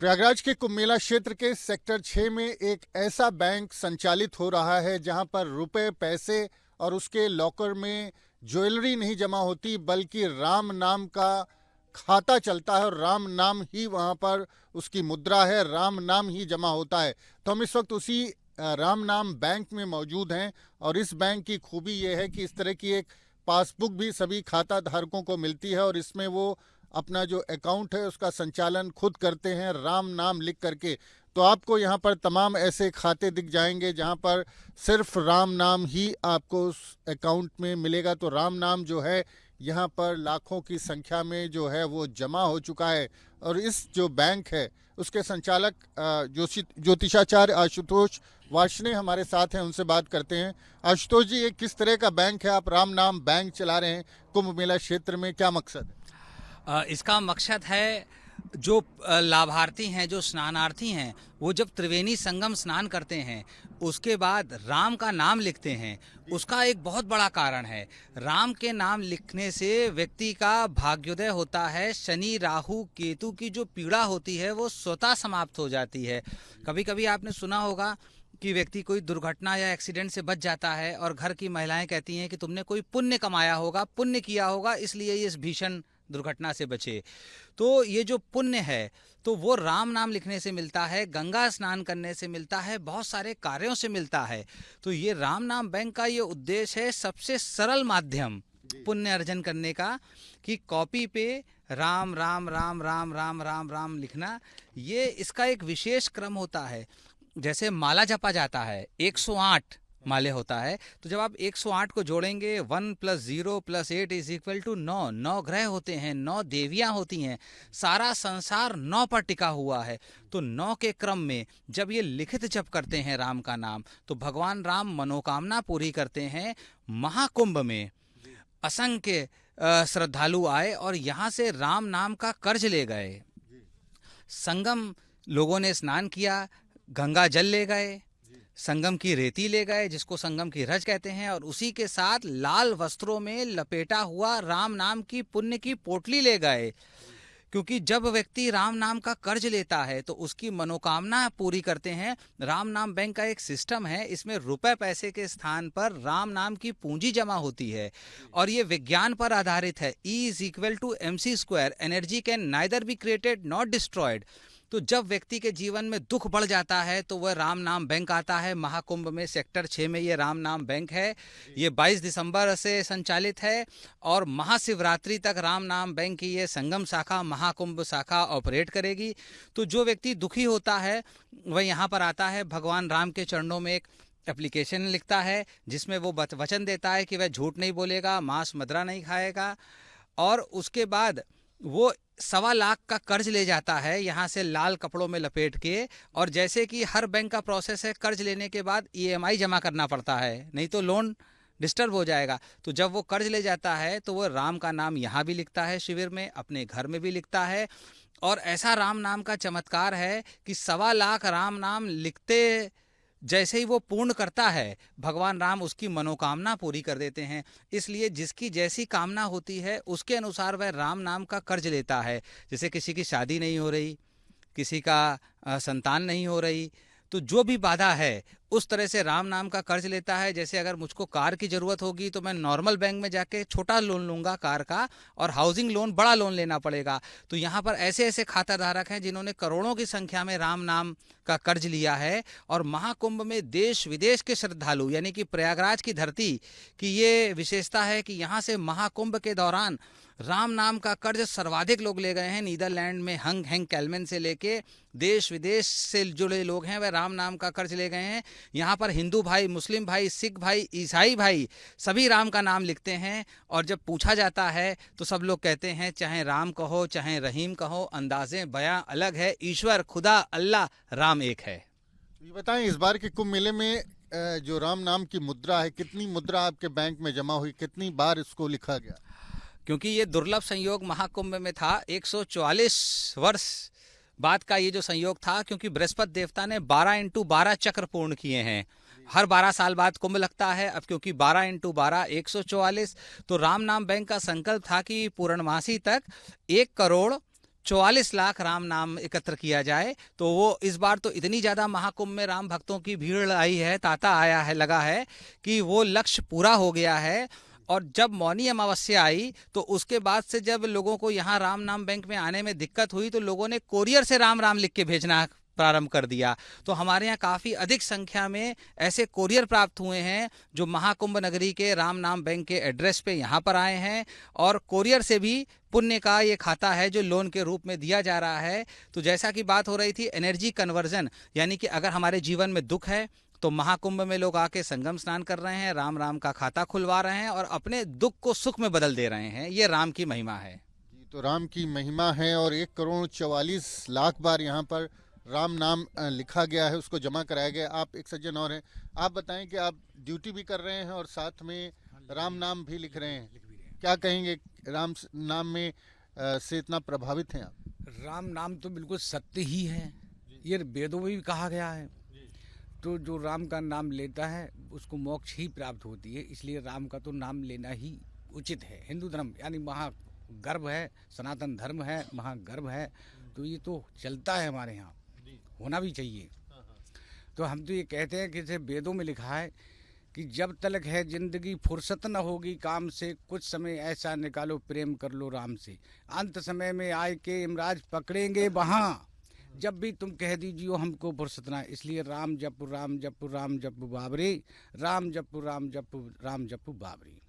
प्रयागराज के कुंभ मेला क्षेत्र के सेक्टर 6 में एक ऐसा बैंक संचालित हो रहा है जहां पर रुपए, पैसे और उसके लॉकर में ज्वेलरी नहीं जमा होती, बल्कि राम नाम का खाता चलता है और राम नाम ही वहां पर उसकी मुद्रा है, राम नाम ही जमा होता है। तो हम इस वक्त उसी राम नाम बैंक में मौजूद हैं और इस बैंक की खूबी ये है कि इस तरह की एक पासबुक भी सभी खाता धारकों को मिलती है और इसमें वो अपना जो अकाउंट है उसका संचालन खुद करते हैं राम नाम लिख करके। तो आपको यहाँ पर तमाम ऐसे खाते दिख जाएंगे जहाँ पर सिर्फ राम नाम ही आपको उस अकाउंट में मिलेगा। तो राम नाम जो है यहाँ पर लाखों की संख्या में जो है वो जमा हो चुका है और इस जो बैंक है उसके संचालक ज्योतिषाचार्य आशुतोष वार्ष्णेय हमारे साथ हैं, उनसे बात करते हैं। आशुतोष जी, ये किस तरह का बैंक है? आप राम नाम बैंक चला रहे हैं कुंभ मेला क्षेत्र में, क्या मकसद है? इसका मकसद है जो लाभार्थी हैं, जो स्नानार्थी हैं, वो जब त्रिवेणी संगम स्नान करते हैं उसके बाद राम का नाम लिखते हैं। उसका एक बहुत बड़ा कारण है, राम के नाम लिखने से व्यक्ति का भाग्योदय होता है, शनि राहु केतु की जो पीड़ा होती है वो स्वतः समाप्त हो जाती है। कभी कभी आपने सुना होगा कि व्यक्ति कोई दुर्घटना या एक्सीडेंट से बच जाता है और घर की महिलाएं कहती हैं कि तुमने कोई पुण्य कमाया होगा, पुण्य किया होगा, इसलिए ये इस भीषण दुर्घटना से बचे। तो ये जो पुण्य है तो वो राम नाम लिखने से मिलता है, गंगा स्नान करने से मिलता है, बहुत सारे कार्यों से मिलता है। तो ये राम नाम बैंक का ये उद्देश्य है, सबसे सरल माध्यम पुण्य अर्जन करने का, कि कॉपी पे राम राम राम राम राम राम राम लिखना। ये इसका एक विशेष क्रम होता है। जैसे माला जपा जाता है, 108 माले होता है, तो जब आप 108 को जोड़ेंगे 1 + 0 + 8 = 9। 9 ग्रह होते हैं, 9 देवियां होती हैं, सारा संसार 9 पर टिका हुआ है। तो 9 के क्रम में जब ये लिखित जप करते हैं राम का नाम, तो भगवान राम मनोकामना पूरी करते हैं। महाकुंभ में असंख्य श्रद्धालु आए और यहाँ से राम नाम का कर्ज ले गए। संगम लोगों ने स्नान किया, गंगा जल ले गए, संगम की रेती ले गए जिसको संगम की रज कहते हैं, और उसी के साथ लाल वस्त्रों में लपेटा हुआ राम नाम की पुण्य की पोटली ले गए। क्योंकि जब व्यक्ति राम नाम का कर्ज लेता है तो उसकी मनोकामना पूरी करते हैं। राम नाम बैंक का एक सिस्टम है, इसमें रुपए पैसे के स्थान पर राम नाम की पूंजी जमा होती है और ये विज्ञान पर आधारित है। E = mc², energy can neither be created not destroyed. तो जब व्यक्ति के जीवन में दुख बढ़ जाता है तो वह राम नाम बैंक आता है। महाकुंभ में सेक्टर 6 में ये राम नाम बैंक है। ये 22 दिसंबर से संचालित है और महाशिवरात्रि तक राम नाम बैंक की ये संगम शाखा, महाकुंभ शाखा ऑपरेट करेगी। तो जो व्यक्ति दुखी होता है वह यहाँ पर आता है, भगवान राम के चरणों में एक एप्लीकेशन लिखता है जिसमें वो वचन देता है कि वह झूठ नहीं बोलेगा, मांस मदिरा नहीं खाएगा, और उसके बाद वो 1.25 लाख का कर्ज ले जाता है यहाँ से लाल कपड़ों में लपेट के। और जैसे कि हर बैंक का प्रोसेस है, कर्ज लेने के बाद EMI जमा करना पड़ता है, नहीं तो लोन डिस्टर्ब हो जाएगा। तो जब वो कर्ज ले जाता है तो वो राम का नाम यहाँ भी लिखता है, शिविर में, अपने घर में भी लिखता है। और ऐसा राम नाम का चमत्कार है कि 1.25 लाख राम नाम लिखते जैसे ही वो पूर्ण करता है, भगवान राम उसकी मनोकामना पूरी कर देते हैं। इसलिए जिसकी जैसी कामना होती है उसके अनुसार वह राम नाम का कर्ज लेता है। जैसे किसी की शादी नहीं हो रही, किसी का संतान नहीं हो रही, तो जो भी बाधा है उस तरह से राम नाम का कर्ज लेता है। जैसे अगर मुझको कार की ज़रूरत होगी तो मैं नॉर्मल बैंक में जाके छोटा लोन लूँगा कार का, और हाउसिंग लोन बड़ा लोन लेना पड़ेगा। तो यहाँ पर ऐसे ऐसे खाता धारक हैं जिन्होंने करोड़ों की संख्या में राम नाम का कर्ज लिया है। और महाकुंभ में देश विदेश के श्रद्धालु, यानी कि प्रयागराज की धरती की ये विशेषता है कि यहाँ से महाकुंभ के दौरान राम नाम का कर्ज सर्वाधिक लोग ले गए हैं। नीदरलैंड में हंग हेंग कैलमेन से लेके देश विदेश से जुड़े लोग हैं, वह राम नाम का कर्ज ले गए हैं। यहाँ पर हिंदू भाई, मुस्लिम भाई, सिख भाई, ईसाई भाई सभी राम का नाम लिखते हैं। और जब पूछा जाता है तो सब लोग कहते हैं चाहे राम कहो चाहे रहीम कहो, अंदाज़ें बयां अलग है, ईश्वर खुदा अल्लाह राम एक है। ये बताएं, इस बार के कुंभ मेले में जो राम नाम की मुद्रा है, कितनी मुद्रा आपके बैंक में जमा हुई, कितनी बार इसको लिखा गया? क्योंकि ये दुर्लभ संयोग महाकुंभ में था, 144 वर्ष बाद का ये जो संयोग था, क्योंकि बृहस्पति देवता ने 12 × 12 चक्र पूर्ण किए हैं। हर 12 साल बाद कुंभ लगता है। अब क्योंकि 12 × 12 144, तो राम नाम बैंक का संकल्प था कि पूर्णमासी तक 1 करोड़ 44 लाख राम नाम एकत्र किया जाए, तो वो इस बार तो इतनी ज्यादा महाकुंभ में राम भक्तों की भीड़ आई है, तांता आया है, लगा है कि वो लक्ष्य पूरा हो गया है। और जब मौनी अमावस्या आई तो उसके बाद से जब लोगों को यहाँ राम नाम बैंक में आने में दिक्कत हुई तो लोगों ने कोरियर से राम राम लिख के भेजना प्रारंभ कर दिया। तो हमारे यहाँ काफ़ी अधिक संख्या में ऐसे कोरियर प्राप्त हुए हैं जो महाकुंभ नगरी के राम नाम बैंक के एड्रेस पे यहाँ पर आए हैं। और कोरियर से भी पुण्य का ये खाता है जो लोन के रूप में दिया जा रहा है। तो जैसा कि बात हो रही थी एनर्जी कन्वर्जन, यानी कि अगर हमारे जीवन में दुख है तो महाकुंभ में लोग आके संगम स्नान कर रहे हैं, राम राम का खाता खुलवा रहे हैं और अपने दुख को सुख में बदल दे रहे हैं। ये राम की महिमा है। तो राम की महिमा है और 1,44,00,000 बार यहाँ पर राम नाम लिखा गया है, उसको जमा कराया गया। आप एक सज्जन और हैं, आप बताएं कि आप ड्यूटी भी कर रहे हैं और साथ में राम नाम भी लिख रहे हैं, क्या कहेंगे? राम नाम में से इतना प्रभावित हैं आप? राम नाम तो बिल्कुल सत्य ही है, ये वेदों में भी कहा गया है। तो जो राम का नाम लेता है उसको मोक्ष ही प्राप्त होती है, इसलिए राम का तो नाम लेना ही उचित है। हिंदू धर्म यानी महागर्भ है, सनातन धर्म है, महागर्भ है, तो ये तो चलता है हमारे यहाँ, होना भी चाहिए। तो हम तो ये कहते हैं कि जैसे वेदों में लिखा है कि जब तलक है जिंदगी फुर्सत न होगी काम से, कुछ समय ऐसा निकालो प्रेम कर लो राम से, अंत समय में आए के इमराज पकड़ेंगे वहाँ, जब भी तुम कह दीजिए हमको फुर्सत ना। इसलिए राम जपु राम जपु राम जपु बाबरी, राम जपु राम जपु राम जपु बाबरी।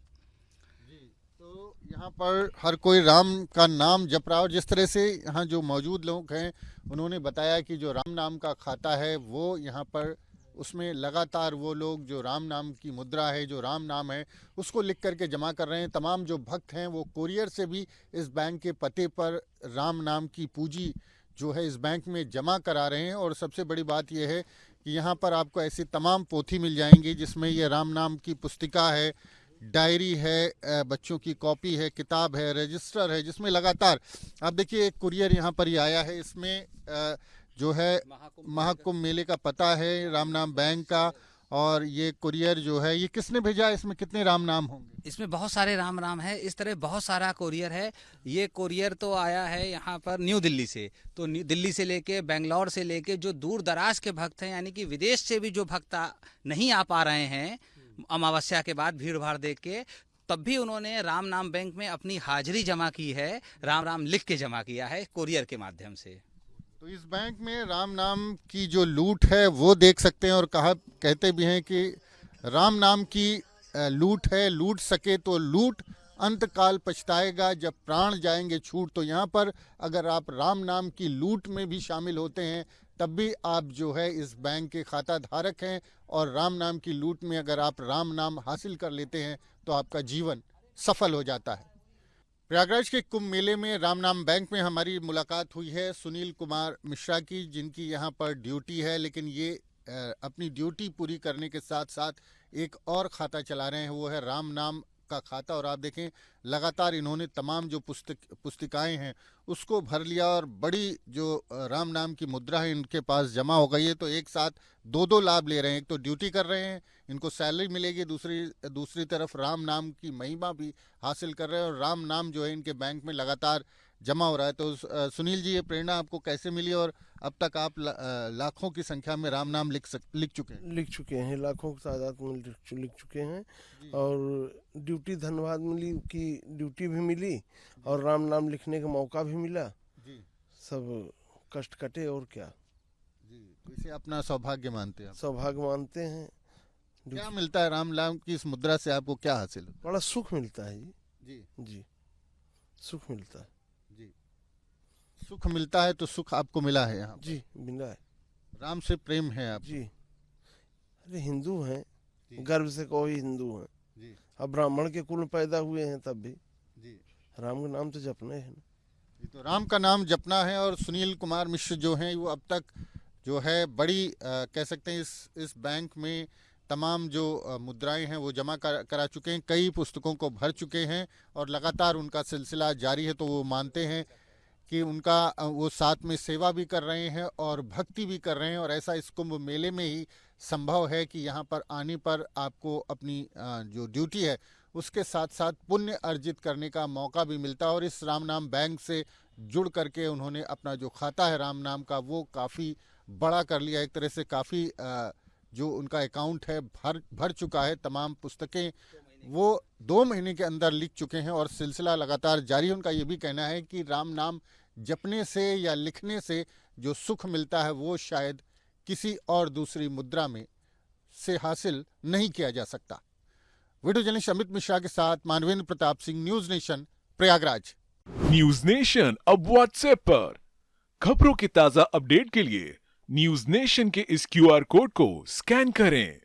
तो यहाँ पर हर कोई राम का नाम जप रहा है और जिस तरह से यहाँ जो मौजूद लोग हैं उन्होंने बताया कि जो राम नाम का खाता है वो यहाँ पर उसमें लगातार वो लोग जो राम नाम की मुद्रा है, जो राम नाम है, उसको लिख करके जमा कर रहे हैं। तमाम जो भक्त हैं वो कोरियर से भी इस बैंक के पते पर राम नाम की पूंजी जो है इस बैंक में जमा करा रहे हैं। और सबसे बड़ी बात यह है कि यहाँ पर आपको ऐसी तमाम पोथी मिल जाएंगी जिसमें ये राम नाम की पुस्तिका है, डायरी है, बच्चों की कॉपी है, किताब है, रजिस्टर है, जिसमें लगातार आप देखिए एक कुरियर यहाँ पर ही आया है। इसमें जो है महाकुंभ मेले का पता है राम नाम बैंक का, और ये कुरियर जो है ये किसने भेजा? इसमें कितने राम नाम होंगे? इसमें बहुत सारे राम राम है, इस तरह बहुत सारा कोरियर है। ये कोरियर तो आया है यहाँ पर न्यू दिल्ली से, तो न्यू दिल्ली से लेके बेंगलोर से लेके जो दूर दराज के भक्त हैं, यानी कि विदेश से भी जो भक्त नहीं आ पा रहे हैं अमावस्या के बाद भीड़ भाड़ देख के, तब भी उन्होंने राम नाम बैंक में अपनी हाजिरी जमा की है, राम राम लिख के जमा किया है कोरियर के माध्यम से। तो इस बैंक में राम नाम की जो लूट है वो देख सकते हैं और कहते भी हैं कि राम नाम की लूट है, लूट सके तो लूट, अंत काल पछताएगा जब प्राण जाएंगे छूट। तो यहाँ पर अगर आप राम नाम की लूट में भी शामिल होते हैं तब भी आप जो है इस बैंक के खाता धारक हैं, और राम नाम की लूट में अगर आप राम नाम हासिल कर लेते हैं तो आपका जीवन सफल हो जाता है। प्रयागराज के कुंभ मेले में राम नाम बैंक में हमारी मुलाकात हुई है सुनील कुमार मिश्रा की, जिनकी यहाँ पर ड्यूटी है, लेकिन ये अपनी ड्यूटी पूरी करने के साथ साथ एक और खाता चला रहे हैं, वो है राम नाम का खाता। और आप देखें लगातार इन्होंने तमाम जो पुस्तिकाएं हैं उसको भर लिया और बड़ी जो राम नाम की मुद्रा है इनके पास जमा हो गई है। तो एक साथ दो लाभ ले रहे हैं, एक तो ड्यूटी कर रहे हैं, इनको सैलरी मिलेगी, दूसरी तरफ राम नाम की महिमा भी हासिल कर रहे हैं और राम नाम जो है इनके बैंक में लगातार जमा हो रहा है। तो सुनील जी, ये प्रेरणा आपको कैसे मिली और अब तक आप लाखों की संख्या में राम नाम लिख चुके हैं? लिख चुके हैं, लाखों की तादाद में लिख चुके हैं। और ड्यूटी धन्यवाद मिली कि ड्यूटी भी मिली और राम नाम लिखने का मौका भी मिला जी। सब कष्ट कटे और क्या जी। तो इसे अपना सौभाग्य मानते हैं? सौभाग्य मानते हैं। क्या मिलता है राम नाम की इस मुद्रा से? आपको क्या हासिल होता है? बड़ा सुख मिलता है जी जी, सुख मिलता है जी। सुख मिलता है तो सुख आपको मिला है यहाँ जी, मिला है। राम से प्रेम है आप जी। अरे हिंदू हैं, गर्व से कोई हिंदू हैं जी। अब ब्राह्मण के कुल में पैदा हुए हैं तब भी जी राम का नाम तो जपना है ना। तो राम का नाम जपना है। और सुनील कुमार मिश्र जो हैं वो अब तक जो है बड़ी कह सकते हैं इस बैंक में तमाम जो मुद्राएं हैं वो जमा करा चुके हैं, कई पुस्तकों को भर चुके हैं और लगातार उनका सिलसिला जारी है। तो वो मानते हैं कि उनका वो साथ में सेवा भी कर रहे हैं और भक्ति भी कर रहे हैं, और ऐसा इस कुंभ मेले में ही संभव है कि यहाँ पर आने पर आपको अपनी जो ड्यूटी है उसके साथ साथ पुण्य अर्जित करने का मौका भी मिलता है। और इस राम नाम बैंक से जुड़ करके उन्होंने अपना जो खाता है राम नाम का वो काफ़ी बड़ा कर लिया। एक तरह से काफ़ी जो उनका अकाउंट है भर चुका है। तमाम पुस्तकें वो 2 महीने के अंदर लिख चुके हैं और सिलसिला लगातार जारी है। उनका ये भी कहना है कि राम नाम जपने से या लिखने से जो सुख मिलता है वो शायद किसी और दूसरी मुद्रा में से हासिल नहीं किया जा सकता। वीडियो जर्नलिस्ट अमित मिश्रा के साथ Manvendra Pratap Singh, news nation, Prayagraj. News nation अब व्हाट्सएप पर खबरों के ताजा अपडेट के लिए न्यूज नेशन के इस QR कोड को स्कैन करें।